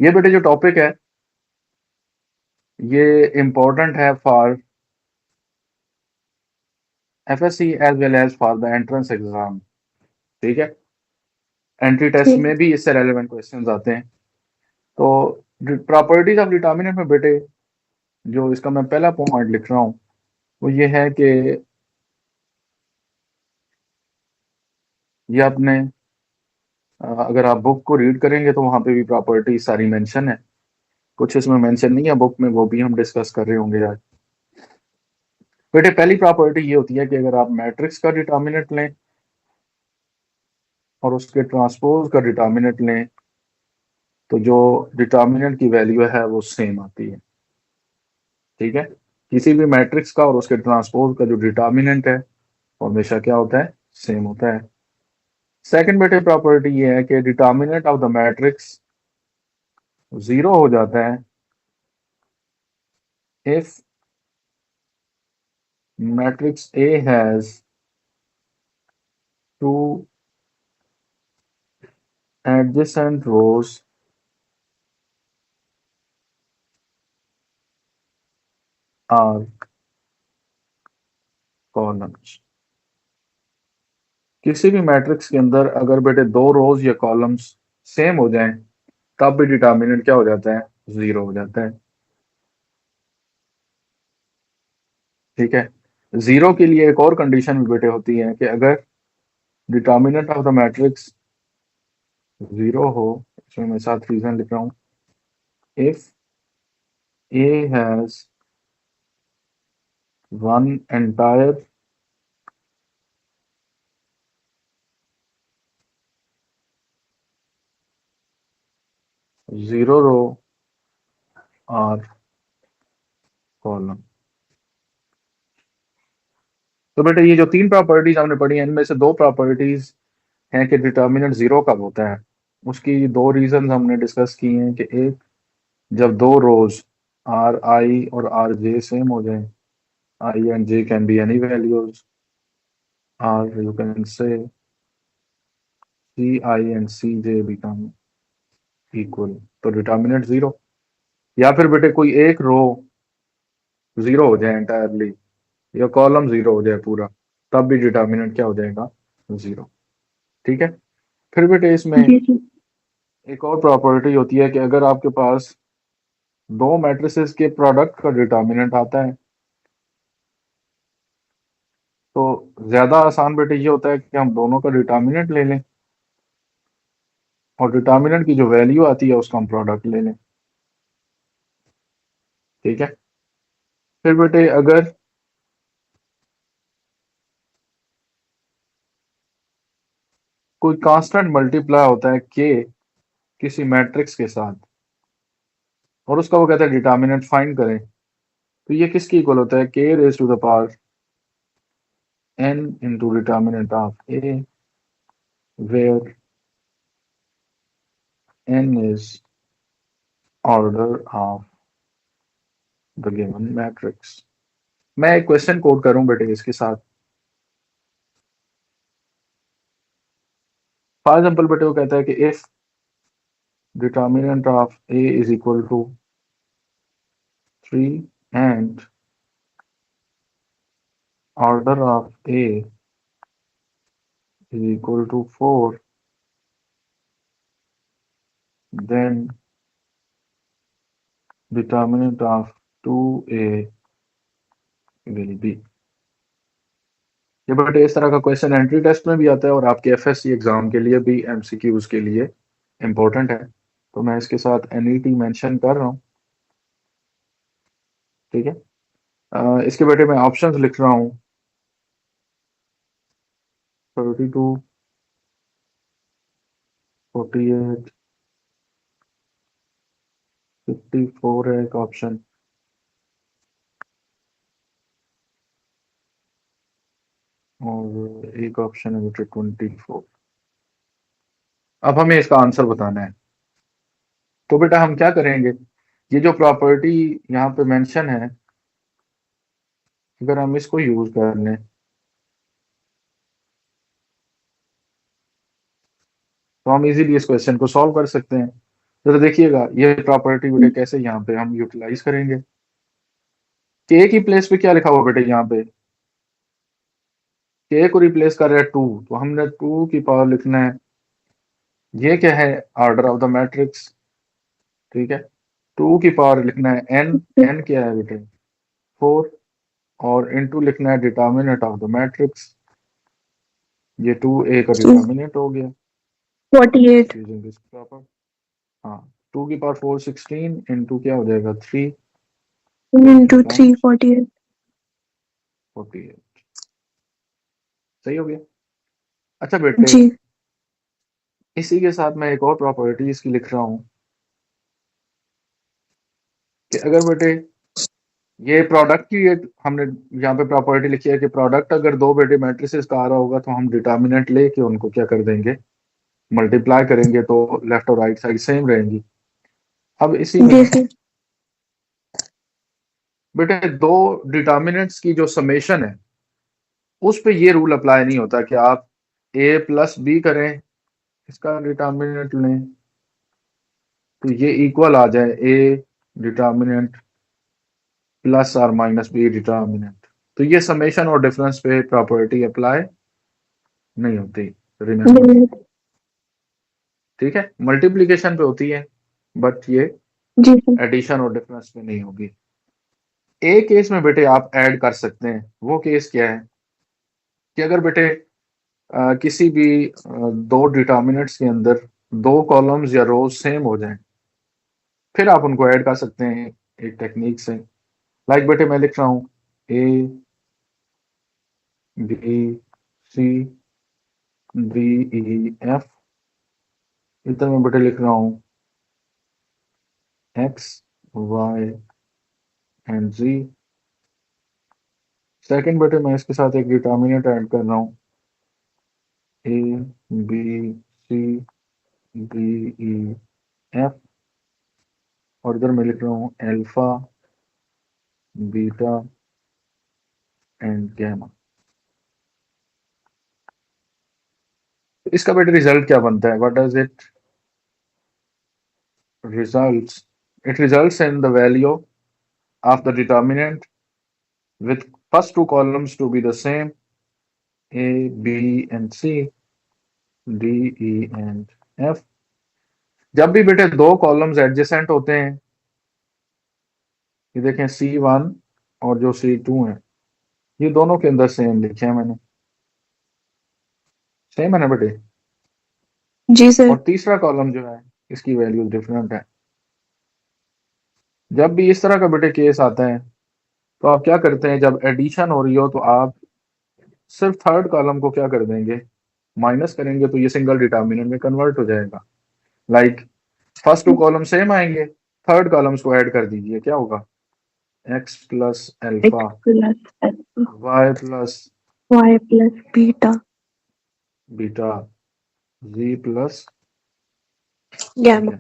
ये बेटे जो टॉपिक है ये इम्पोर्टेंट है for FSc as well as for the entrance exam. ठीक है, एंट्री टेस्ट ठीक में भी इससे रेलेवेंट क्वेश्चंस आते हैं। तो प्रॉपर्टीज ऑफ डिटर्मिनेंट में बेटे जो इसका मैं पहला पॉइंट लिख रहा हूँ वो ये है कि ये आपने अगर आप बुक को रीड करेंगे तो वहां पे भी प्रॉपर्टी सारी मेंशन है। कुछ इसमें मेंशन नहीं है बुक में, वो भी हम डिस्कस कर रहे होंगे आज। बेटे पहली प्रॉपर्टी ये होती है कि अगर आप मैट्रिक्स का डिटर्मिनेंट लें और उसके ट्रांसपोज का डिटर्मिनेंट लें तो जो डिटर्मिनेंट की वैल्यू है वो सेम आती है। ठीक है, किसी भी मैट्रिक्स का और उसके ट्रांसपोज का जो डिटर्मिनेंट है वो हमेशा क्या होता है, सेम होता है। सेकंड बेटे प्रॉपर्टी ये है कि determinant of the matrix zero हो जाता है if matrix A has two adjacent rows are columns। किसी भी मैट्रिक्स के अंदर अगर बेटे दो रोज या कॉलम्स सेम हो जाएं तब भी डिटर्मिनेंट क्या हो जाता है, जीरो हो जाता है। ठीक है, जीरो के लिए एक और कंडीशन भी बेटे होती है कि अगर determinant of the matrix zero हो, इसमें मैं साथ रीजन लिख रहा हूँ, if A has one entire zero row और कॉलम। तो बेटे ये जो तीन प्रॉपर्टीज हमने पढ़ी हैं इनमें से दो प्रॉपर्टीज हैं कि डिटर्मिनेंट जीरो कब होता है। उसकी दो रीजन हमने डिस्कस की हैं कि एक, जब दो रोज आर आई और आर जे सेम हो जाए, I and J can be any values, or you can say C I and C J become equal, तो डिटर्मिनेंट जीरो। या फिर बेटे कोई एक रो जीरो हो जाए एंटायरली या कॉलम जीरो हो जाए पूरा, तब भी डिटर्मिनेंट क्या हो जाएगा, जीरो। ठीक है, फिर बेटे इसमें जी जी। एक और प्रॉपर्टी होती है कि अगर आपके पास दो मैट्रिसेस के प्रोडक्ट का डिटर्मिनेंट आता है तो ज्यादा आसान बेटे ये होता है कि हम दोनों का डिटर्मिनेंट ले लें और डिटर्मिनेंट की जो वैल्यू आती है उसका हम प्रोडक्ट ले लें। ठीक है, फिर बेटे अगर कोई कांस्टेंट मल्टीप्लाई होता है के किसी मैट्रिक्स के साथ और उसका वो कहता है डिटर्मिनेंट फाइंड करें, तो ये किसकी इक्वल होता है, k raise to the power n into determinant of A where n is order of the given matrix. मैं एक क्वेश्चन कोड करूं बेटे इसके साथ। फॉर एग्जाम्पल बेटे वो कहता है कि if determinant of A is equal to 3 and order of A is equal to 4, then determinant of 2a will be। ये बटे इस तरह का क्वेश्चन एंट्री टेस्ट में भी आता है और आपके एफएससी एग्जाम के लिए भी एमसीक्यूज के लिए इंपॉर्टेंट है। तो मैं इसके साथ एनईटी मेंशन कर रहा हूँ। ठीक है, इसके बेटे मैं ऑप्शंस लिख रहा हूँ, 32, 48, 54 है एक ऑप्शन और एक ऑप्शन है बेटे 24। अब हमें इसका आंसर बताना है। तो बेटा हम क्या करेंगे, ये जो प्रॉपर्टी यहाँ पे मेंशन है अगर हम इसको यूज कर लें तो हम इजीली इस क्वेश्चन को सॉल्व कर सकते हैं। जरा देखिएगा ये प्रॉपर्टी बेटे कैसे यहाँ पे हम यूटिलाइज करेंगे। के की प्लेस पे क्या लिखा हुआ बेटे यहाँ पे, के को रिप्लेस कर रहा है टू, तो हमने टू की पावर लिखना है। ये क्या है, ऑर्डर ऑफ द मैट्रिक्स, ठीक है। टू की पावर लिखना है एन, एन क्या है बेटे 4, और इनटू लिखना है डिटर्मिनेंट ऑफ द मैट्रिक्स, ये 2a का डिटर्मिनेंट हो गया 48 यूजिंग दिस प्रॉपर। हाँ, 2 की पावर 4 16 इंटू क्या हो जाएगा 3, तो इट into 3 बिकम्स 48 48। सही हो गया। अच्छा बेटे, जी इसी के साथ मैं एक और प्रॉपर्टी इसकी लिख रहा हूँ कि अगर बेटे ये प्रोडक्ट की, ये हमने यहाँ पे प्रॉपर्टी लिखी है कि प्रोडक्ट अगर दो बेटे मैट्रिसेस का आ रहा होगा तो हम डिटर्मिनेंट लेके उनको क्या कर देंगे, मल्टीप्लाई करेंगे, तो लेफ्ट और राइट साइड सेम रहेंगी। अब इसी जी में सर बेटे दो डिटर्मिनेंट्स की जो समेशन है उस पे ये रूल अप्लाई नहीं होता कि आप ए प्लस बी करें, इसका डिटर्मिनेंट लें तो ये इक्वल आ जाए ए डिटर्मिनेंट प्लस और माइनस बी डिटर्मिनेंट, तो ये समेशन और डिफरेंस पे प्रॉपर्टी अप्लाई नहीं होती, रिमेंबर। ठीक है, मल्टीप्लीकेशन पे होती है बट ये जी सर एडिशन और डिफरेंस पे नहीं होगी। एक केस में बेटे आप ऐड कर सकते हैं, वो केस क्या है कि अगर बेटे किसी भी दो डिटर्मिनेंट्स के अंदर दो कॉलम्स या रोज सेम हो जाएं, फिर आप उनको ऐड कर सकते हैं एक टेक्निक से। लाइक बेटे मैं लिख रहा हूँ A B C D E F, इधर मैं बेटे लिख रहा हूँ x y and G. Second बेटे मैं इसके साथ एक डिटर्मिनेंट ऐड कर रहा हूँ A B C D E F, और इधर मैं लिख रहा हूँ अल्फा बीटा एंड गैमा। इसका बेटे रिजल्ट क्या बनता है, what does it results? It results in the value of the determinant with first two columns to be the same, A, B and C, D, E and F। जब भी बेटे दो columns adjacent होते हैं, ये देखें C1 और जो C2 है, ये दोनों के अंदर सेम लिखे हैं मैंने, सेम है ना बेटे। जी सर और तीसरा कॉलम जो है इसकी वैल्यूज डिफरेंट है। जब भी इस तरह का बेटे केस आता है तो आप क्या करते हैं, जब एडिशन हो रही हो तो आप सिर्फ थर्ड कॉलम को क्या कर देंगे, माइनस करेंगे, तो ये सिंगल डिटर्मिनेंट में कन्वर्ट हो जाएगा। Like first two column same आएंगे, थर्ड कॉलम्स को ऐड कर दीजिए, क्या होगा X plus x alpha plus alpha Y plus y plus beta beta Z plus gamma gamma.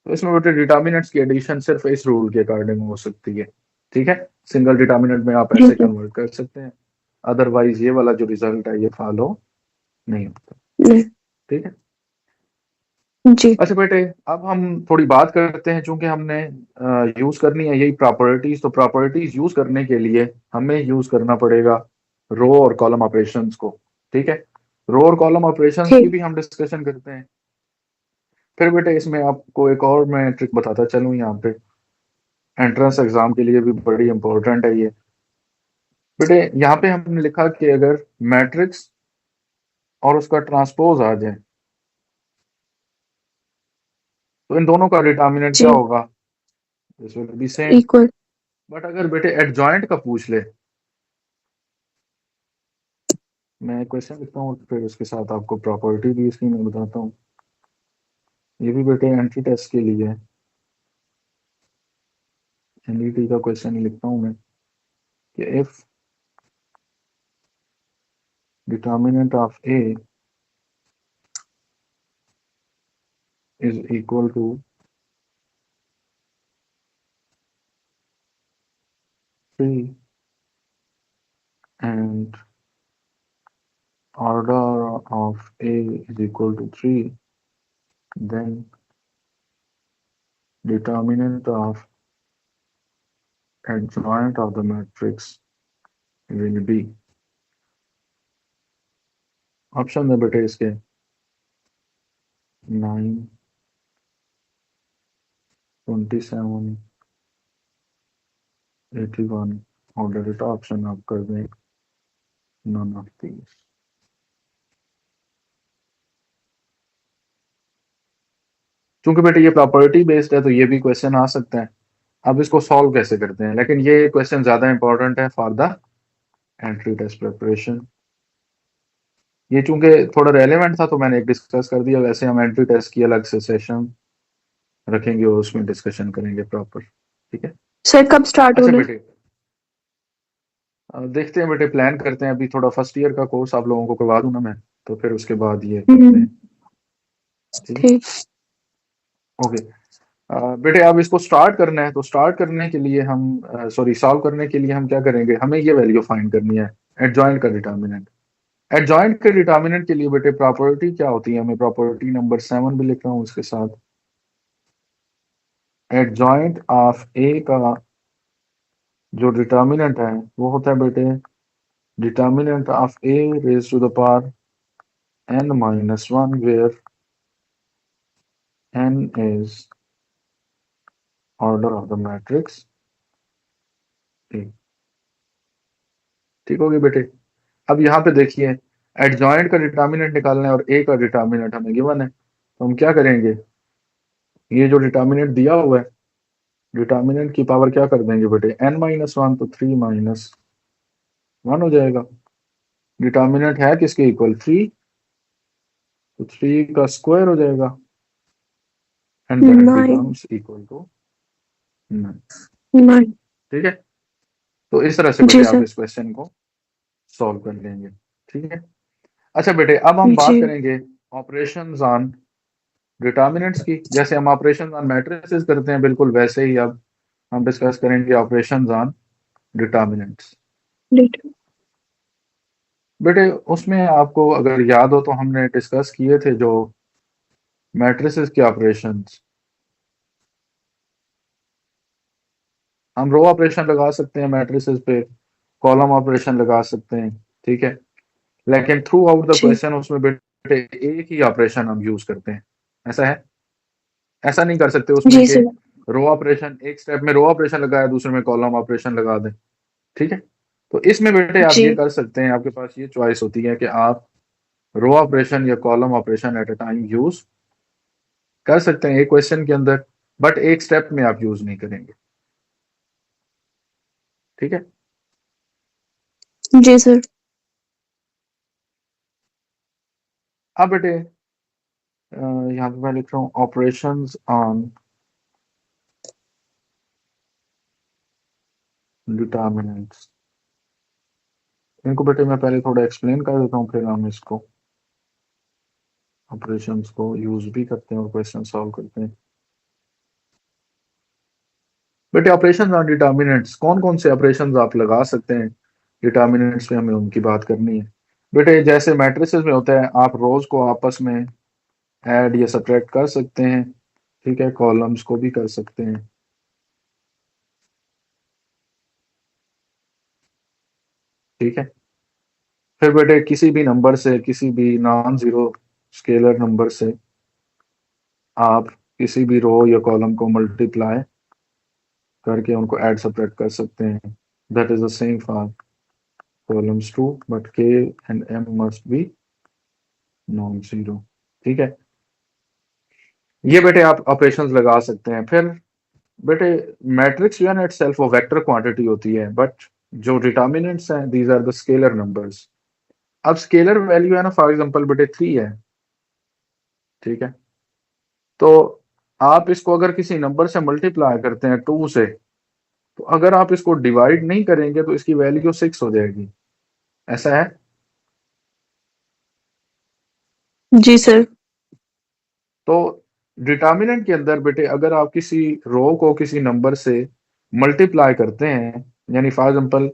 तो इसमें बेटे डिटर्मिनेंट्स की एडिशन सिर्फ इस रूल के अकॉर्डिंग हो सकती है। ठीक है, सिंगल डिटर्मिनेंट में आप जी ऐसे सर कन्वर्ट कर सकते हैं, अदरवाइज ये वाला जो रिजल्ट है ये फॉलो नहीं होता। नहीं ठीक है। जी अच्छा बेटे, अब हम थोड़ी बात करते हैं, चूंकि हमने यूज करनी है यही प्रॉपर्टीज, तो प्रॉपर्टीज यूज करने के लिए हमें यूज करना पड़ेगा रो और कॉलम ऑपरेशंस को। ठीक है, रो और कॉलम ऑपरेशंस की ठीक भी हम डिस्कशन करते हैं। फिर बेटे इसमें आपको एक और मैं ट्रिक बताता चलूं यहाँ पे, एंट्रेंस एग्जाम के लिए भी बड़ी इंपॉर्टेंट है ये। बेटे यहाँ पे हमने लिखा कि अगर मैट्रिक्स और उसका ट्रांसपोज आ जाए तो इन दोनों का डिटर्मिनेंट क्या जी होगा, this will be same. Equal but अगर बेटे एडजॉइंट का पूछ ले, मैं क्वेश्चन लिखता हूँ फिर उसके साथ आपको प्रॉपर्टी भी इसकी मैं बताता हूँ। ये भी बेटे एंट्री टेस्ट के लिए है, एनईटी का क्वेश्चन ही लिखता हूँ मैं कि if determinant of A is equal to 3 and order of A is equal to 3, then determinant of adjoint of the matrix will be, option है बेटे इसके 9, 27, 81 और डेल्टा ऑप्शन आप कर दें none of these। चूंकि बेटे ये प्रॉपर्टी बेस्ड है तो ये भी क्वेश्चन आ सकता है। अब इसको सॉल्व कैसे करते हैं, लेकिन ये क्वेश्चन ज्यादा इंपॉर्टेंट है for the entry test preparation. ये चूंकि थोड़ा रेलेवेंट था तो मैंने एक डिस्कस कर दिया, वैसे हम एंट्री टेस्ट की अलग से सेशन रखेंगे और उसमें डिस्कशन करेंगे प्रॉपर। ठीक है सर कब स्टार्ट अच्छा होना है? बेटे, देखते हैं बेटे, प्लान करते हैं। अभी थोड़ा फर्स्ट ईयर का कोर्स आप लोगों को करवा दूं ना मैं, तो फिर उसके बाद ये करते हैं। ठीक है ठीक। ओके। बेटे अब इसको स्टार्ट करना है, तो स्टार्ट करने के लिए हम सॉरी सॉल्व करने के लिए हम क्या करेंगे, हमें ये वैल्यू फाइंड करनी है एडजॉइंट का डिटर्मिनेंट। एडजॉइंट के डिटर्मिनेंट के लिए बेटे प्रॉपर्टी क्या होती है, मैं प्रॉपर्टी नंबर 7 भी लिख रहा हूँ उसके साथ। एडजॉइंट ऑफ ए का जो डिटर्मिनेंट है वो होता है बेटे determinant of A raise to the power n-1 where n is order of the matrix A. ठीक होगी बेटे। अब यहाँ पे देखिए एडजॉइंट का डिटर्मिनेंट निकालना है और ए का डिटर्मिनेंट हमें गिवन है, तो हम क्या करेंगे, ये जो डिटर्मिनेंट दिया हुआ है डिटर्मिनेंट की पावर क्या कर देंगे बेटे n-1, तो 3-1 हो जाएगा। डिटर्मिनेंट है किसके इक्वल 3, तो 3 का स्क्वायर हो जाएगा and that 9, becomes equal to 9। 9। ठीक है, तो इस तरह से जी बेटे आप सर। इस क्वेश्चन को सॉल्व कर लेंगे। ठीक है अच्छा बेटे, अब हम जी। बात करेंगे ऑपरेशंस ऑन डिटर्मिनेंट्स की। जैसे हम ऑपरेशंस ऑन मैट्रिसेस करते हैं बिल्कुल वैसे ही अब हम डिस्कस करेंगे ऑपरेशंस ऑन डिटर्मिनेंट्स। डेट। बेटे उसमें आपको अगर याद हो तो हमने डिस्कस किए थे जो मैट्रिसेस के ऑपरेशंस, हम रो ऑपरेशन लगा सकते हैं मैट्रिसेस पे, कॉलम ऑपरेशन लगा सकते हैं। ठीक है, लेकिन थ्रू आउट द जी। क्वेश्चन उसमें बेटे एक ही ऑपरेशन हम यूज करते हैं। ऐसा है, ऐसा नहीं कर सकते उसमें जी कि सर। रो ऑपरेशन एक स्टेप में रो ऑपरेशन लगाया दूसरे में कॉलम ऑपरेशन लगा दें। ठीक है, तो इसमें बेटे आप जी। ये कर सकते हैं, आपके पास ये चॉइस होती है कि आप रो ऑपरेशन या column operation at a time use कर सकते हैं एक क्वेश्चन के अंदर, बट एक स्टेप में आप यूज नहीं करेंगे। ठीक है जी सर। अब बेटे यहाँ पे मैं लिख रहा हूँ ऑपरेशंस ऑन डिटर्मिनेंट्स। इनको बेटे मैं पहले थोड़ा एक्सप्लेन कर देता हूँ, फिर हम इसको ऑपरेशंस को यूज भी करते हैं और क्वेश्चन सॉल्व करते हैं। बेटे ऑपरेशंस ऑन डिटर्मिनेंट्स, कौन कौन से ऑपरेशंस आप लगा सकते हैं डिटर्मिनेंट्स में, हमें उनकी बात करनी है। बेटे जैसे मैट्रिसेस में होता है, आप रोज को आपस में ऐड या सब्ट्रैक्ट कर सकते हैं। ठीक है, कॉलम्स को भी कर सकते हैं। ठीक है, फिर बेटे किसी भी नंबर से, किसी भी नॉन जीरो स्केलर नंबर से आप किसी भी रो या कॉलम को मल्टीप्लाई करके उनको ऐड सब्ट्रैक्ट कर सकते हैं। That is the same for columns too, but K and M must be non zero. ठीक है, ये बेटे आप ऑपरेशंस लगा सकते हैं। फिर बेटे मैट्रिक्स जो है ना इटसेल्फ वो वेक्टर क्वांटिटी होती है, बट जो डिटर्मिनेंट्स हैं these are the scalar numbers. अब स्केलर वैल्यू है ना, फॉर एग्जांपल बेटे 3 है। ठीक है, तो आप इसको अगर किसी नंबर से मल्टीप्लाई करते हैं 2 से, तो अगर आप इसको डिवाइड नहीं करेंगे तो इसकी वैल्यू 6 हो जाएगी। ऐसा है, जी सर। तो डिटर्मिनेंट के अंदर बेटे अगर आप किसी रो को किसी नंबर से मल्टीप्लाई करते हैं, यानी फॉर एग्जांपल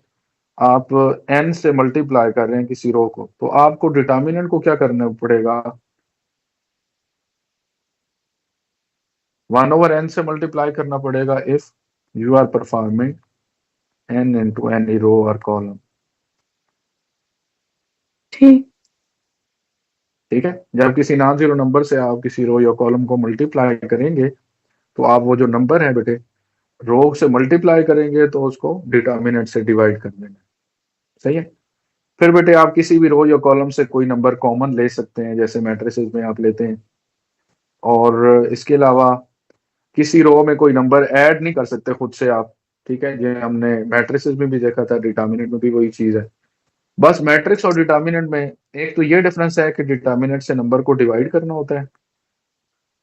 आप n से मल्टीप्लाई कर रहे हैं किसी रो को, तो आपको डिटर्मिनेंट को क्या करना पड़ेगा, 1/n से मल्टीप्लाई करना पड़ेगा if you are performing n into any row और कॉलम। ठीक। ठीक है, जब किसी नॉन जीरो नंबर से आप किसी रो या कॉलम को मल्टीप्लाई करेंगे तो आप वो जो नंबर है बेटे, रो से मल्टीप्लाई करेंगे तो उसको डिटर्मिनेंट से डिवाइड कर देना। सही है। फिर बेटे आप किसी भी रो या कॉलम से कोई नंबर कॉमन ले सकते हैं, जैसे मैट्रिसेस में आप लेते हैं। और इसके अलावा किसी रो में कोई नंबर ऐड नहीं कर सकते खुद से आप। ठीक है, ये हमने मैट्रिसेस में भी देखा था, डिटर्मिनेंट में भी वही चीज है। बस मैट्रिक्स और डिटर्मिनेंट में एक तो ये डिफरेंस है कि डिटर्मिनेंट से नंबर को डिवाइड करना होता है।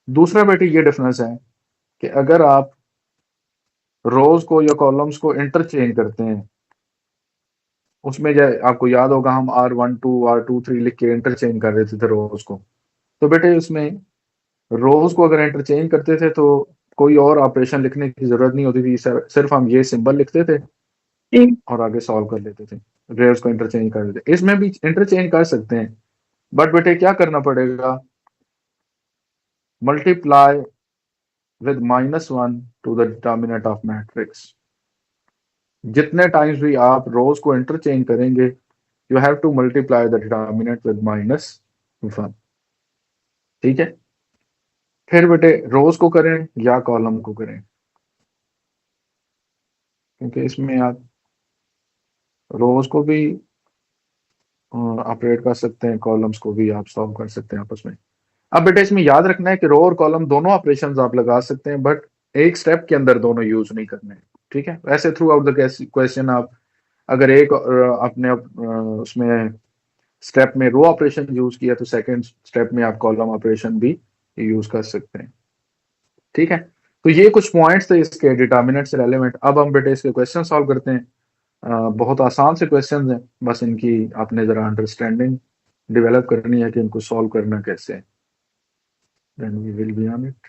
दूसरा बेटे ये डिफरेंस है कि अगर आप रोज को या कॉलम्स को इंटरचेंज करते हैं, उसमें जो आपको याद होगा हम R12 R23 लिख के इंटरचेंज कर रहे थे रोज को। तो बेटे उसमें रोज को अगर इंटरचेंज करते थे तो कोई और ऑपरेशन लिखने की जरूरत नहीं होती थी, सिर्फ हम ये सिंबल लिखते थे ठीक। और आगे सॉल्व कर लेते थे। रेयर्स को इंटरचेंज कर देते, इसमें भी इंटरचेंज कर सकते हैं, बट बेटे क्या करना पड़ेगा, multiply with -1 to the determinant of matrix. जितने टाइम्स भी आप रोज को इंटरचेंज करेंगे, you have to multiply the determinant with -1। ठीक है। फिर बेटे रोज को करें या कॉलम को करें, क्योंकि इसमें आप रोज को भी ऑपरेट कर सकते हैं, कॉलम्स को भी आप सॉल्व कर सकते हैं आपस में। अब बेटा इसमें याद रखना है कि रो और कॉलम दोनों ऑपरेशंस आप लगा सकते हैं, बट एक स्टेप के अंदर दोनों यूज नहीं करने। ठीक है, वैसे थ्रू आउट द क्वेश्चन आप अगर एक अपने उसमें स्टेप में रो ऑपरेशन यूज किया तो सेकंड स्टेप में आप कॉलम ऑपरेशन भी यूज कर सकते हैं। ठीक है, तो ये कुछ पॉइंट्स थे इसके डिटर्मिनेंट से रेलेवेंट। अब हम बेटे इसके क्वेश्चन सॉल्व करते हैं। बहुत आसान से क्वेश्चंस हैं, बस इनकी आपने जरा अंडरस्टैंडिंग डेवलप करनी है कि इनको सॉल्व करना कैसे है। Then we will be on it.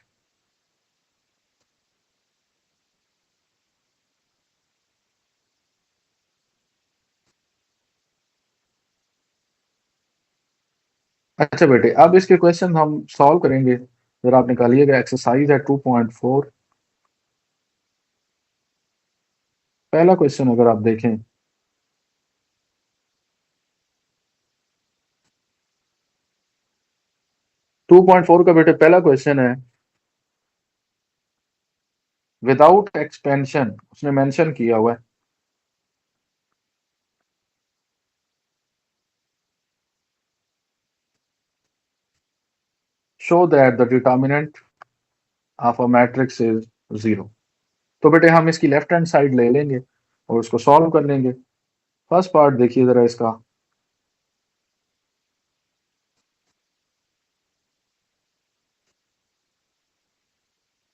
अच्छा बेटे, अब इसके क्वेश्चन हम सॉल्व करेंगे। जरा आप निकालिएगा, एक्सरसाइज है 2.4। पहला क्वेश्चन अगर आप देखें, 2.4 का बेटे पहला क्वेश्चन है, विदाउट एक्सपेंशन उसने मेंशन किया हुआ है। Show that the determinant of a matrix is 0। तो बेटे हम इसकी लेफ्ट हैंड साइड ले लेंगे और उसको सॉल्व कर लेंगे। फर्स्ट पार्ट देखिए जरा इसका।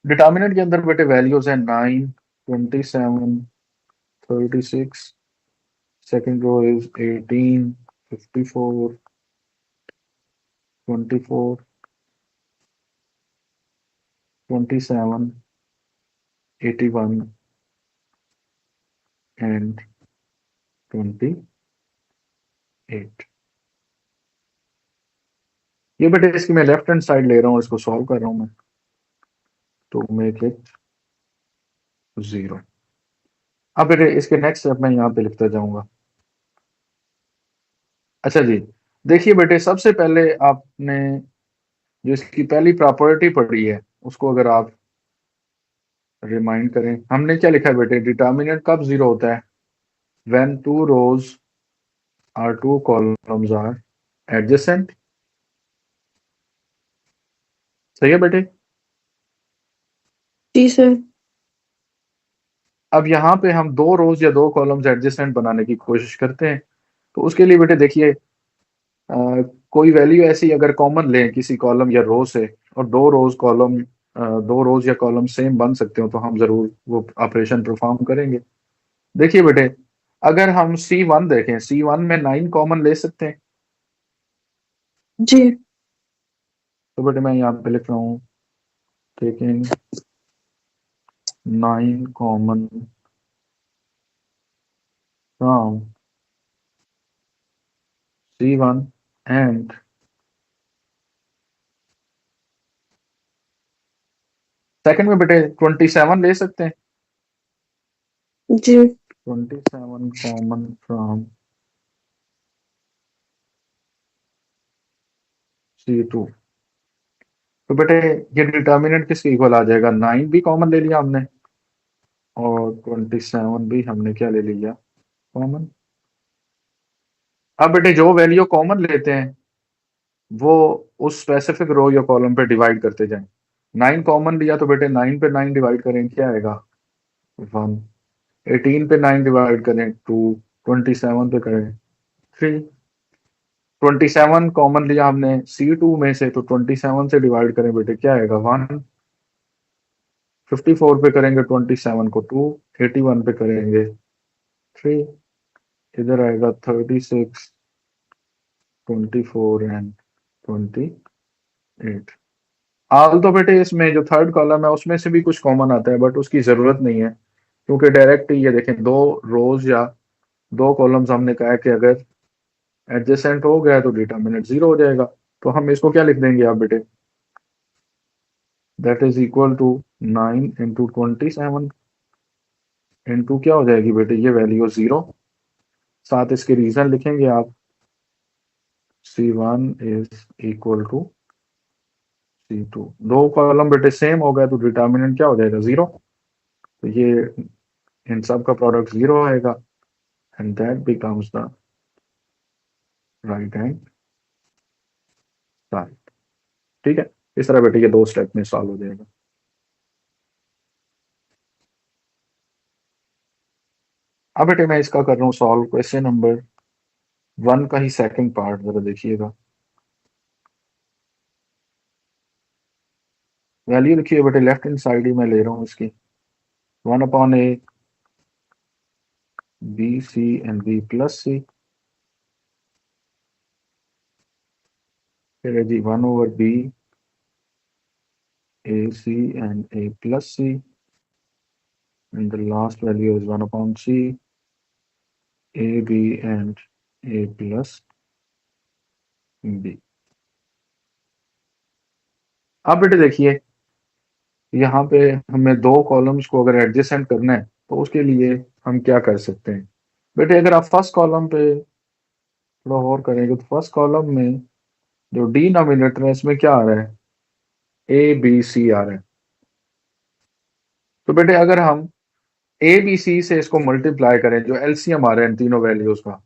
डिटर्मिनेंट के अंदर बेटे वैल्यूज है 9, 27, 36। Second row is 18, 54, 24, 27, 81 and 28। ये बेटे इसकी मैं लेफ्ट हैंड साइड ले रहा हूँ, इसको सॉल्व कर रहा हूँ मैं, टू मेक इट 0। अब बेटे इसके नेक्स्ट स्टेप मैं यहाँ पे लिखता जाऊंगा। अच्छा जी, देखिए बेटे सबसे पहले आपने जो इसकी पहली प्रॉपर्टी पढ़ी है उसको अगर आप रिमाइंड करें, हमने क्या लिखा है बेटे, डिटर्मिनेंट कब 0 होता है, when two rows are two columns are adjacent. सही है बेटे। जी सर। अब यहाँ पे हम दो रोज या दो कॉलम्स एडजेसेंट बनाने की कोशिश करते हैं। तो उसके लिए बेटे देखिए, कोई वैल्यू ऐसी अगर कॉमन लें किसी कॉलम या रो से, और दो रोज या कॉलम सेम बन सकते हो, तो हम जरूर वो ऑपरेशन परफॉर्म करेंगे। देखिए बेटे, अगर हम C1 देखें, C1 में 9 कॉमन ले सकते हैं। जी। तो बेटे मैं यहाँ पे लिख रहा हूँ, taking 9 common from C1 and second में बेटे 27 ले सकते हैं। जी 27 कॉमन फ्रॉम C2। तो बेटे ये डिटर्मिनेंट किसके इक्वल आ जाएगा, 9 भी कॉमन ले लिया हमने और 27 भी हमने क्या ले लिया, कॉमन। अब बेटे जो वैल्यू कॉमन लेते हैं वो उस स्पेसिफिक रो या कॉलम पे डिवाइड करते जाएं। 9 कॉमन लिया तो बेटे 9 पे 9 डिवाइड करें क्या आएगा, 1। 18 पे 9 डिवाइड करें 2। 27 पे करें 3। 27 कॉमन लिया हमने C2 में से, तो 27 से डिवाइड करें बेटे क्या आएगा, 1। 54 पे करेंगे 27 को 2। 81 पे करेंगे 3। इधर आएगा 36, 24 एंड 28। हाल तो बेटे इसमें जो थर्ड कॉलम है उसमें से भी कुछ कॉमन आता है, बट उसकी जरूरत नहीं है क्योंकि डायरेक्ट ये देखें, दो रोज या दो कॉलम्स हमने कहा है कि अगर एडजेसेंट हो गया तो डिटर्मिनेंट 0 हो जाएगा। तो हम इसको क्या लिख देंगे आप बेटे, that is equal to 9 into 27 into क्या हो जाएगी बेटे, ये वैल्यू 0। साथ इसके रीजन लिखेंगे आप, C1 is equal to C2। दो कॉलम बेटे सेम हो गया तो डिटर्मिनेंट क्या हो जाएगा, 0। तो ये इन सब का प्रोडक्ट 0 आएगा and that becomes the right hand side. ठीक है, इस तरह बेटे ये दो स्टेप में सॉल्व हो जाएगा। अब बेटे मैं इसका कर रहा हूँ सॉल्व, क्वेश्चन नंबर 1 का ही सेकंड पार्ट जरा देखिएगा। वैल्यू लिखिए बेटे, लेफ्ट हैंड साइड ही मैं ले रहा हूँ इसकी, 1/a b c and b plus C. फिर है जी 1/b a c and a plus c and the last value is 1/c a b and a plus b। अब बेटे देखिए यहाँ पे हमें दो कॉलम्स को अगर एडजेसेंट करना है तो उसके लिए हम क्या कर सकते हैं। बेटे अगर आप फर्स्ट कॉलम पे थोड़ा और करेंगे तो फर्स्ट कॉलम में जो डिनोमिनेटर है इसमें क्या आ रहा है, ए बी सी आ रहा है। तो बेटे अगर हम ए बी सी से इसको मल्टीप्लाई करें, जो एलसीएम आ रहा है इन तीनों वैल्यूज का,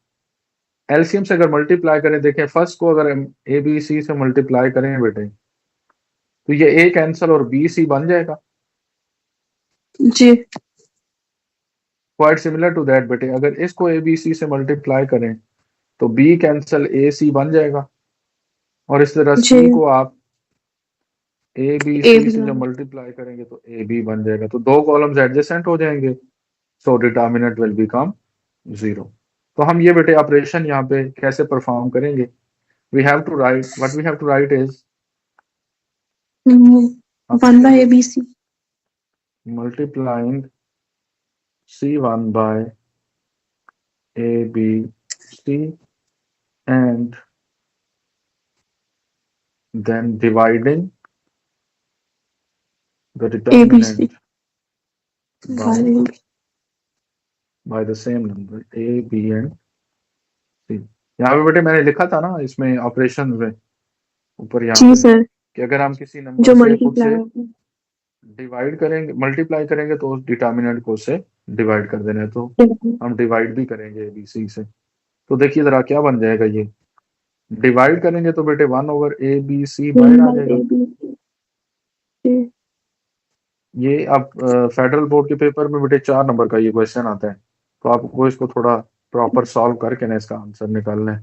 एलसीएम से अगर मल्टीप्लाई करें, देखें फर्स्ट को अगर हम ए बी सी से मल्टीप्लाई करें बेटे तो ये ए कैंसल और बी सी बन जाएगा। जी क्वाइट सिमिलर टू दैट बेटे, अगर इसको ए बी सी से मल्टीप्लाई करें तो बी कैंसल ए सी बन जाएगा, और इस तरह जी सी को आप ए बी ए सी भी से जब बराबर। मल्टीप्लाई करेंगे तो ए बी बन जाएगा, तो दो कॉलम्स एडजेसेंट हो जाएंगे, सो डिटर्मिनेंट विल बिकम 0। तो हम ये बेटे ऑपरेशन यहाँ पे कैसे परफॉर्म करेंगे, we have to write, what we have to write is, आप 1 by लिखेंगे ABC। Multiplying C1 by A B C and then dividing the ABC determinant by by the same number A B and C। यहाँ पे बेटे मैंने लिखा था ना इसमें ऑपरेशन में ऊपर यहाँ जी पे सर, कि अगर हम किसी नंबर जो से खुद मल्टीप्लाई से होगा। डिवाइड करेंगे, मल्टीप्लाई करेंगे तो उस डिटर्मिनेंट को उससे डिवाइड कर देना है, तो हम डिवाइड भी करेंगे ए बी सी से। तो देखिए जरा क्या बन जाएगा, ये डिवाइड करेंगे तो बेटे 1/a b c बाहर 1 आ by जाएगा। ABC। जी ये अब फेडरल बोर्ड के पेपर में बेटे 4 नंबर का ये क्वेश्चन आता है, तो आपको इसको थोड़ा प्रॉपर सॉल्व करके ना इसका आंसर निकालना है।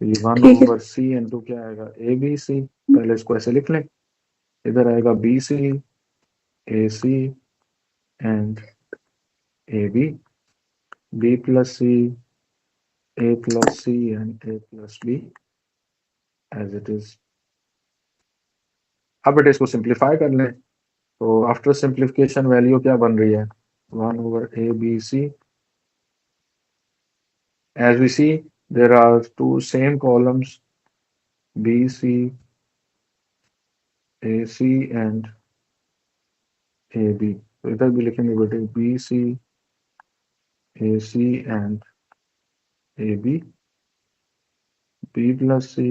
तो ये वन ठीक है। ओवर सी इंटू क्या आएगा, ए बी सी। पहले इसको ऐसे लिख लें, इधर आएगा B C A C and A B, B plus C A plus C and A plus B as it is. अब बेटे इसको सिंप्लीफाई कर लें, तो आफ्टर सिंप्लीफिकेशन वैल्यू क्या बन रही है, 1/a b c। as we see there are two same columns b c a c and A B, तो इधर भी लिखेंगे बेटे B C A C and A B, B plus C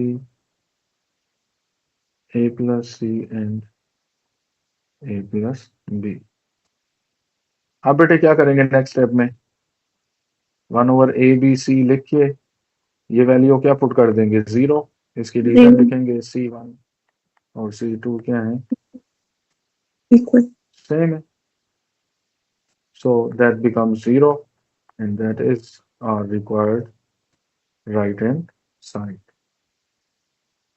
A plus C and A plus B. अब बेटे क्या करेंगे next step में, 1/a b c लिख के ये वैल्यू क्या पुट कर देंगे, 0। इसकी रीजन 0 लिखेंगे C1 और C2 क्या है, equal। सेम है, so that becomes 0 and that is our required right hand side।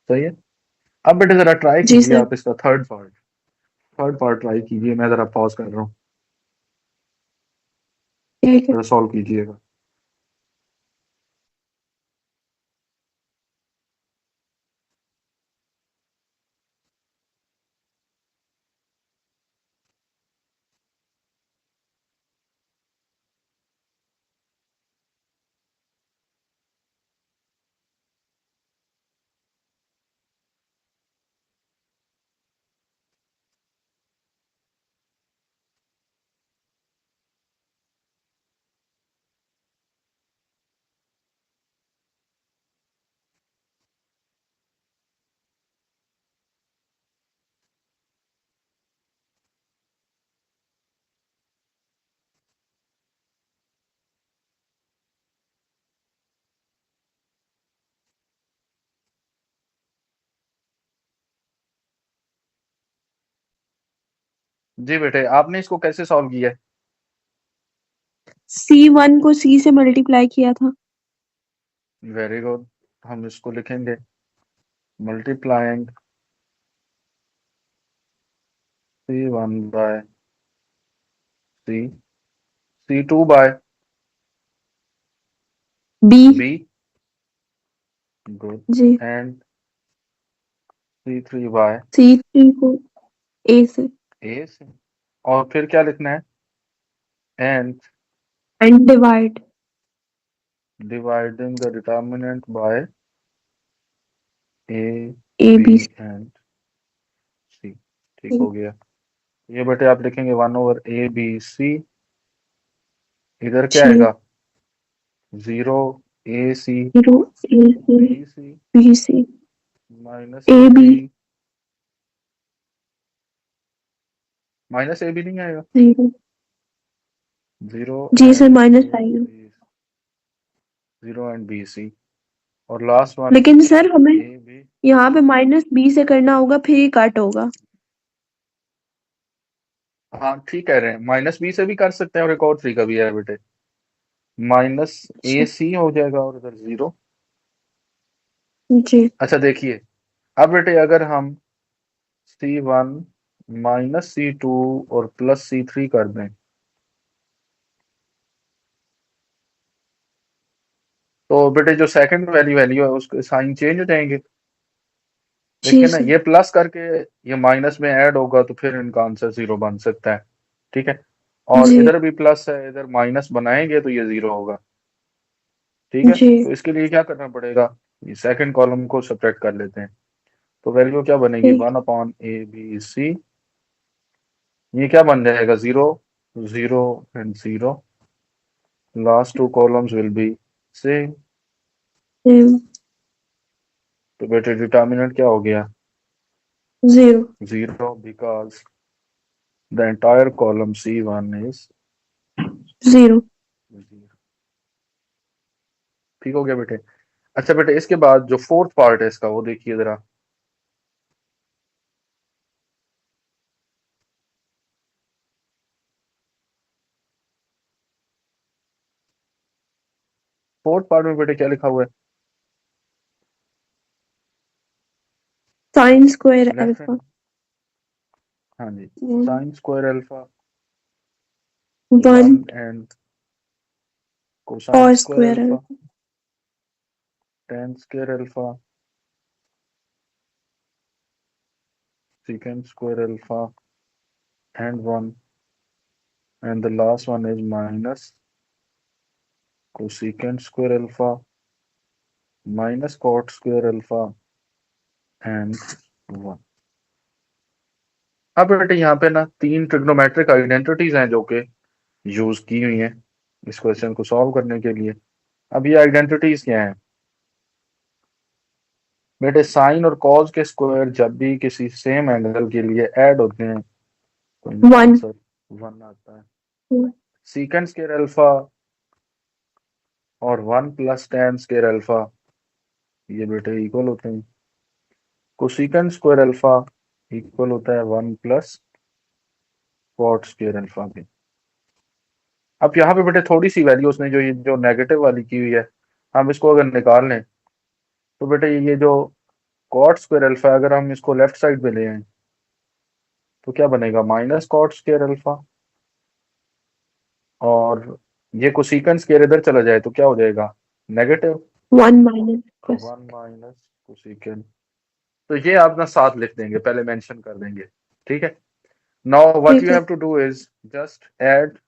सही है। अब बेटे जरा ट्राई जी कीजिए सर। आप इसका थर्ड पार्ट ट्राई कीजिए, मैं जरा पॉज कर रहा हूँ, ठीक है। जरा सॉल्व कीजिएगा। जी बेटे आपने इसको कैसे सॉल्व किया है? C1 को C से मल्टीप्लाई किया था। वेरी गुड, हम इसको लिखेंगे multiplying C1 by C, C2 by B। B, good, जी। एंड C3 बाय C3 को A से। A से, और फिर क्या लिखना है, and and divide. Dividing the determinant by A, A B B। And C। ठीक हो गया। ये बेटे आप लिखेंगे 1/a b c, इधर क्या जी। आएगा 0 a c 0 A से b c B से minus A A B। B, minus A B नहीं आएगा, 0। 0 जी सर, एंड माइनस आएगा। 0 एंड b c, और लास्ट वन लेकिन सर हमें ए बी। यहाँ पे -B से करना होगा, फिर ही कट होगा। हाँ ठीक कह रहे हैं, -b से भी कर सकते हैं, और एक और तरीका भी है बेटे, -ac हो जाएगा और इधर 0। जी। अच्छा देखिए, अब बेटे अगर हम C1 -C2 और +C3 कर दें, तो बेटे जो सेकंड वाली वैल्यू है उसके साइन चेंज हो जाएंगे। जी देखिए ना, सर। ये प्लस करके ये माइनस में ऐड होगा तो फिर इनका आंसर 0 बन सकता है। ठीक है, और जी। इधर भी प्लस है, इधर माइनस बनाएंगे तो ये 0 होगा। ठीक है, जी। तो इसके लिए क्या करना पड़ेगा, ये सेकंड कॉलम को सब्ट्रैक्ट कर लेते हैं, तो वैल्यू क्या बनेगी, ठीक। 1/a b c, ये क्या बन जाएगा, 0 0 and 0, last two columns will be same. Same. तो बेटे डिटर्मिनेंट क्या हो गया, 0। 0, because the entire column C1 is 0। 0। ठीक हो गया बेटे। अच्छा बेटे, इसके बाद जो फोर्थ पार्ट है इसका वो देखिए जरा, फोर्थ पार्ट में बेटे क्या लिखा हुआ है, sine square left alpha. Hand, हाँ जी, sine square alpha 1 1 and cosine cos square square alpha alpha. tan square alpha secant square alpha and 1, and the last one is minus cosecant square alpha minus cot square alpha and 1। अब बेटे यहाँ पे ना 3 trigonometric identities हैं जो कि use की हुई हैं इस क्वेश्चन को सॉल्व करने के लिए। अब ये आइडेंटिटीज क्या हैं बेटे? साइन और कॉज के स्क्वायर जब भी किसी सेम एंगल के लिए ऐड होते हैं तो इनका 1 आंसर 1 आता है। सीकेंड स्क्वायर अल्फा और 1 प्लस tan स्क्वायर अल्फा ये बेटे इक्वल होते हैं। कोसेकेंड स्क्वायर अल्फा इक्वल होता है 1 प्लस कॉट स्क्वायर अल्फा के। अब यहाँ पे बेटे थोड़ी सी वैल्यू उसने जो ये जो नेगेटिव वाली की हुई है हम इसको अगर निकाल लें तो बेटे ये जो कॉट स्क्वायर अल्फा अगर हम इसको लेफ्ट साइड पे ले आए तो क्या बनेगा? Minus cot square alpha. और ये कोसेकेंड स्क्वायर इधर चला जाए तो क्या हो जाएगा? Negative 1 minus plus 1 minus cosecant. तो ये आप ना साथ लिख देंगे, पहले मेंशन कर देंगे, ठीक है। नाउ व्हाट ठीक यू है। Have to do is just add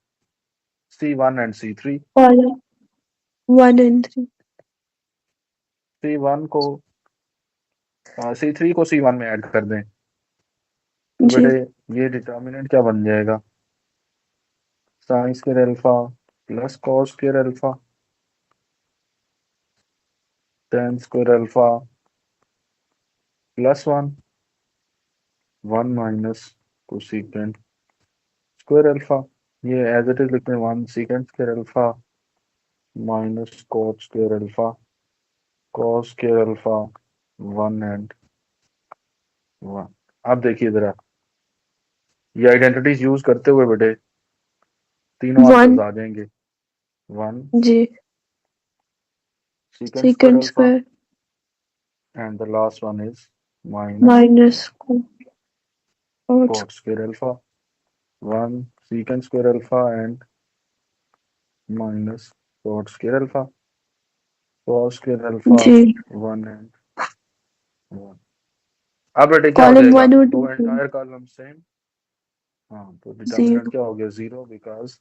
C1 and C3। और 1 एंड 3 C1 को C3 को C1 में ऐड कर दें तो जी बेटे ये डिटर्मिनेंट क्या बन जाएगा? Sign square alpha plus cos square alpha tan square alpha plus 1 minus cosecant square alpha. ये एज इट इज लिखते हैं 1 second square alpha minus cos square alpha cos square alpha 1 and 1। अब देखिए जरा ये आइडेंटिटीज यूज करते हुए बेटे तीनों 1 आंसर्स आ जाएंगे। 1 जी second square second alpha square and the last one is minus minus cot cot square alpha 1 secant square alpha and minus cot square alpha cos square alpha जी 1 and 1। अब बेटे क्या हो कॉलम जाएगा? 1 और दो 2 एंटायर कॉलम सेम। हाँ तो डिटर्मिनेंट 0 क्या हो गया? 0 because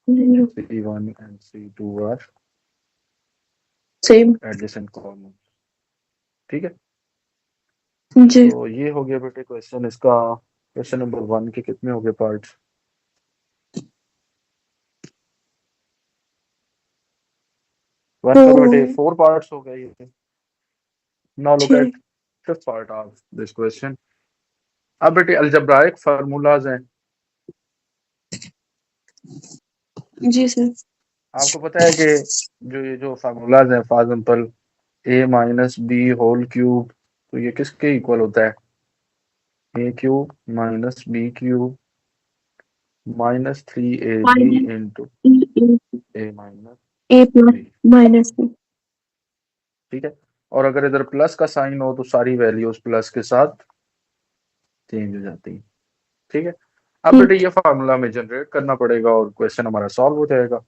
0 C1 and C2 are same adjacent column, ठीक है। जी तो ये हो गया बेटे क्वेश्चन इसका। क्वेश्चन नंबर 1 के कितने हो गए पार्ट्स? वन तो का बेटे 4 पार्ट्स हो गए ये। Now look 6 at fifth part of this question. अब बेटे अलजेब्राइक फार्मूलाज हैं। जी सर आपको पता है कि जो फार्मूलाज हैं for example a minus B whole cube तो ये किसके इक्वल होता है? a cube minus B cube minus 3ab minus into a minus A plus B, minus B ठीक है। और अगर इधर प्लस का साइन हो तो सारी वैल्यूज प्लस के साथ चेंज हो जाती है, ठीक है। अब बेटे ठीक ये फार्मूला में जनरेट करना पड़ेगा और क्वेश्चन हमारा सॉल्व हो जाएगा।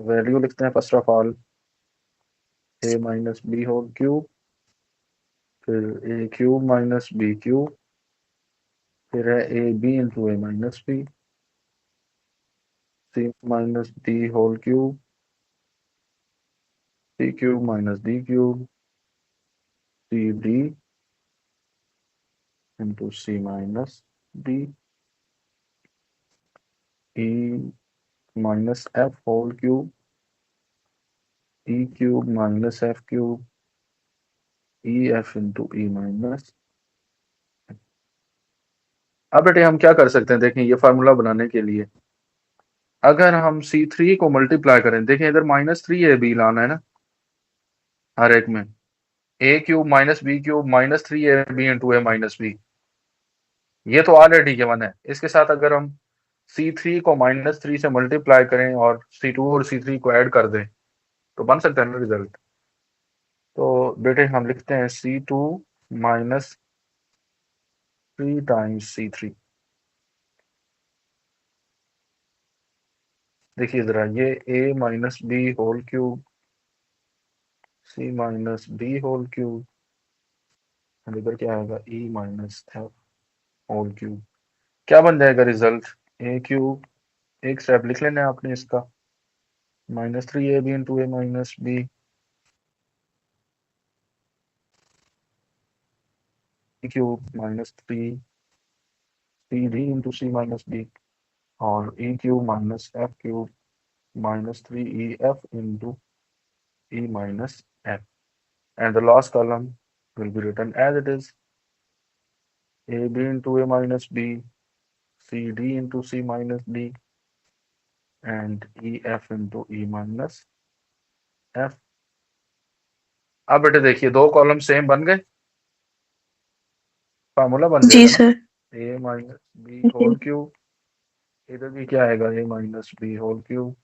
वैल्यू लिखते हैं first of all a minus B whole cube फिर a cube minus B cube फिर है A B into A minus B C minus D whole cube C cube minus D cube C D into C minus D E minus F whole cube E cube minus F cube E F into E minus. अब बेटे हम क्या कर सकते हैं देखें ये formula बनाने के लिए अगर हम C3 को मल्टीप्लाई करें, देखें इधर माइनस 3ab लाना है ना हर एक में। A cube minus B cube minus 3ab into A minus B ये तो ऑलरेडी गिवन है। इसके साथ अगर हम C3 को -3 से मल्टीप्लाई करें और C2 और C3 को ऐड कर दें तो बन सकता है ना रिजल्ट। तो बेटे हम लिखते हैं C2 माइनस 3 टाइम्स C3। देखिए जरा ये a minus B whole cube C minus D whole cube और इधर क्या आएगा e minus F whole cube. क्या बन जाएगा रिजल्ट? ए क्यूब एक स्टेप लिख लेना है आपने इसका -3ab into A minus B cube minus 3cd into C minus D और E cube minus F cube minus 3EF into E minus F. And the last column will be written as it is AB into A minus B, CD into C minus D, and EF into E minus F. अब बेटे देखिए दो column same बन गए, formula बन जी जाएगा ना, सर। A माइनस बी जी होल क्यूब, इधर भी क्या आएगा A minus B whole cube,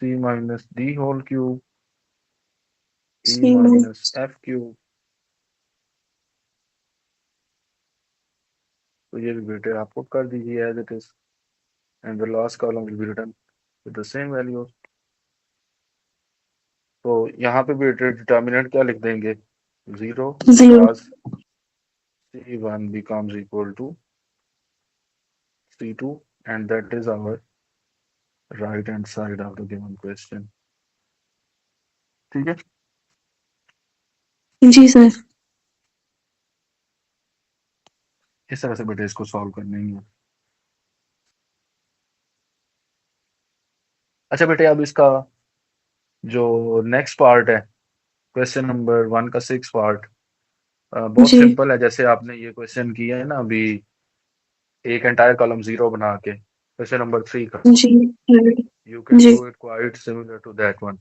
C minus D whole cube, E C minus minus F cube. तो ये भी बेटे आप पुट कर दीजिए as it is and the last column will be written with the same values. तो यहाँ पे भी डिटर्मिनेंट क्या लिख देंगे 0 zero. because C1 becomes equal to C2 and that is our right hand side of the given question. ठीक है, जी sir. इस तरह से बेटे इसको सॉल्व करने ही है। अच्छा बेटे अब इसका जो नेक्स्ट पार्ट है क्वेश्चन नंबर 1 का 6 पार्ट बहुत जी सिंपल है। जैसे आपने ये क्वेश्चन किया है ना अभी एक एंटायर कॉलम 0 बना के क्वेश्चन नंबर 3 का, जी यू कैन जी। Do it quite similar to that one.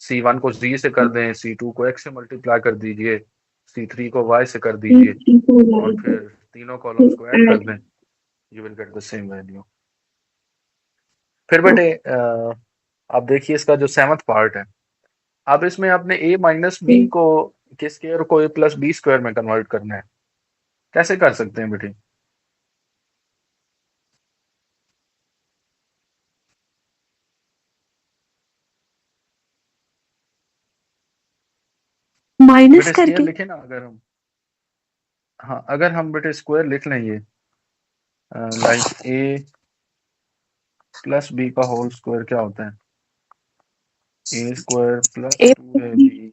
C1 को Z से कर दें, C2 को X से मल्टीप्लाई कर दीजिए, C3 को Y से कर दीजिए और फिर तीनों कॉलम्स को ऐड कर दें, you will get the same value. फिर बेटे आप देखिए इसका जो 7th पार्ट है, अब इसमें आपने a माइनस बी को के स्क्वायर को a प्लस बी स्क्वायर में कन्वर्ट करना है। कैसे कर सकते हैं बेटे? माइनस बेटे स्क्वायर करके। लिखे ना, अगर हम हाँ अगर हम बेटे स्क्वायर लिख लें ये लाइक a प्लस बी का होल स्क्वायर क्या होता है a square plus A 2ab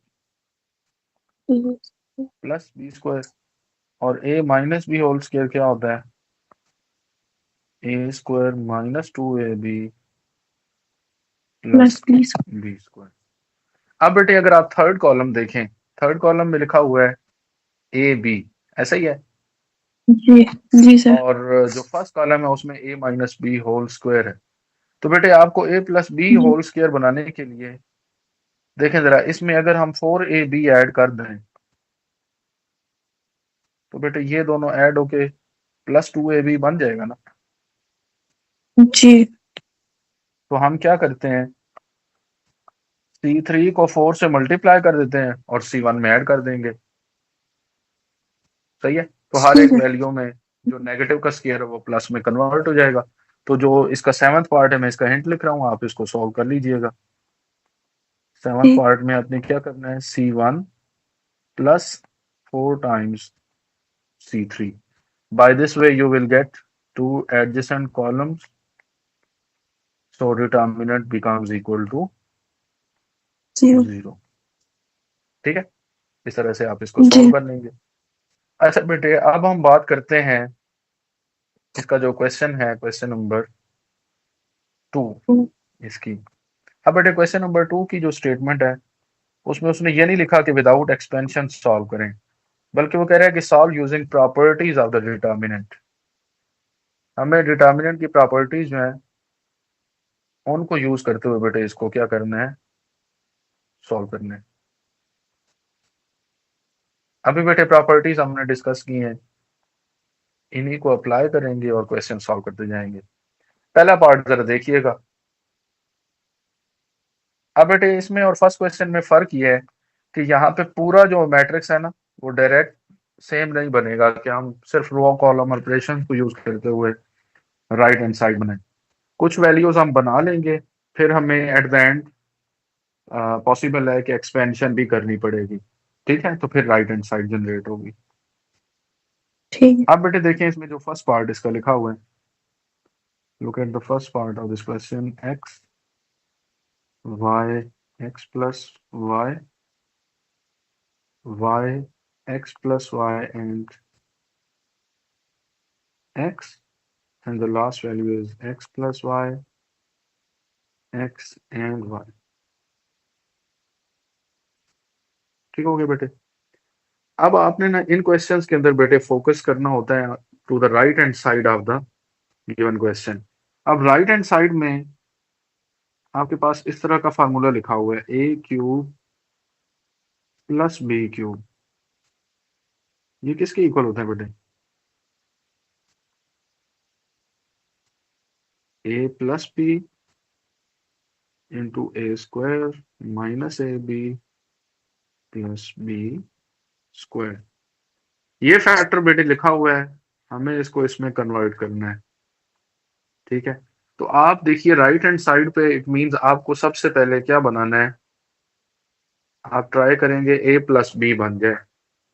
plus B square और a minus B whole square क्या होता है a square minus 2ab plus plus please. B square. अब बेटे अगर आप थर्ड कॉलम देखें, थर्ड कॉलम में लिखा हुआ है ए बी, ऐसा ही है, जी जी सर। और जो फर्स्ट कॉलम है उसमें a minus B whole square है। तो बेटे आपको a प्लस बी जी होल स्क्वायर बनाने के लिए देखें जरा, इसमें अगर हम 4ab ऐड कर दें तो बेटे ये दोनों ऐड होके प्लस 2ab बन जाएगा ना। जी तो हम क्या करते हैं C3 को 4 से मल्टीप्लाई कर देते हैं और C1 में ऐड कर देंगे, सही है। तो हर एक ठीक है। वैल्यू में जो नेगेटिव का स्क्वायर है वो प्लस में कन्वर्ट हो जाएगा। तो जो इसका 7th पार्ट है मैं इसका हिंट लिख रहा हूँ, आप इसको सॉल्व कर लीजिएगा। 7th ठीक। पार्ट में आपने क्या करना है C1 plus 4 times C3। By this way you will get two adjacent columns, so determinant becomes equal to zero. 0। ठीक है, इस तरह से आप इसको जी सॉल्व कर लेंगे। अच्छा बेटे अब हम बात करते हैं इसका जो क्वेश्चन है क्वेश्चन नंबर 2 इसकी। अब बेटे क्वेश्चन नंबर 2 की जो स्टेटमेंट है उसमें उसने ये नहीं लिखा कि विदाउट एक्सपेंशन सॉल्व करें, बल्कि वो कह रहा है कि solve using properties of the determinant. हमें डिटर्मिनेंट की प्रॉपर्टीज जो है उनको यूज करते हुए बेटे इसको क्या करना है, सॉल्व करना है। अभी बेटे प्रॉपर्टीज हमने डिस्कस की हैं, इन्हीं को अप्लाई करेंगे और क्वेश्चन सॉल्व करते जाएंगे। पहला पार्ट जरा देखिएगा। अब बेटे इसमें और फर्स्ट क्वेश्चन में फर्क ये है कि यहाँ पे पूरा जो मैट्रिक्स है ना वो डायरेक्ट सेम नहीं बनेगा कि हम सिर्फ रो कॉलम ऑपरेशन को यूज करते हुए राइट हैंड साइड बनाए। कुछ वैल्यूज हम बना लेंगे, फिर हमें एट द एंड पॉसिबल है कि एक्सपेंशन भी करनी पड़ेगी, ठीक है, तो फिर राइट हैंड साइड जनरेट होगी। ठीक है। अब बेटे देखें इसमें जो फर्स्ट पार्ट इसका लिखा हुआ है, look at the first part of this question, x y x plus y y x plus y and x, and the last value is x plus y, x and y. ठीक हो गया बेटे? अब आपने ना इन क्वेश्चंस के अंदर बेटे फोकस करना होता है to the right hand side of the given question. अब राइट हैंड साइड में आपके पास इस तरह का फार्मूला लिखा हुआ है, A cube plus B cube. ये किसके इक्वल होता है बेटे? A plus B into A square minus A B plus B square. ये फैक्टर बेटे लिखा हुआ है, हमें इसको इसमें कन्वर्ट करना है। ठीक है, तो आप देखिए राइट हैंड साइड पे इट मींस आपको सबसे पहले क्या बनाना है, आप ट्राई करेंगे ए प्लस बी बन जाए।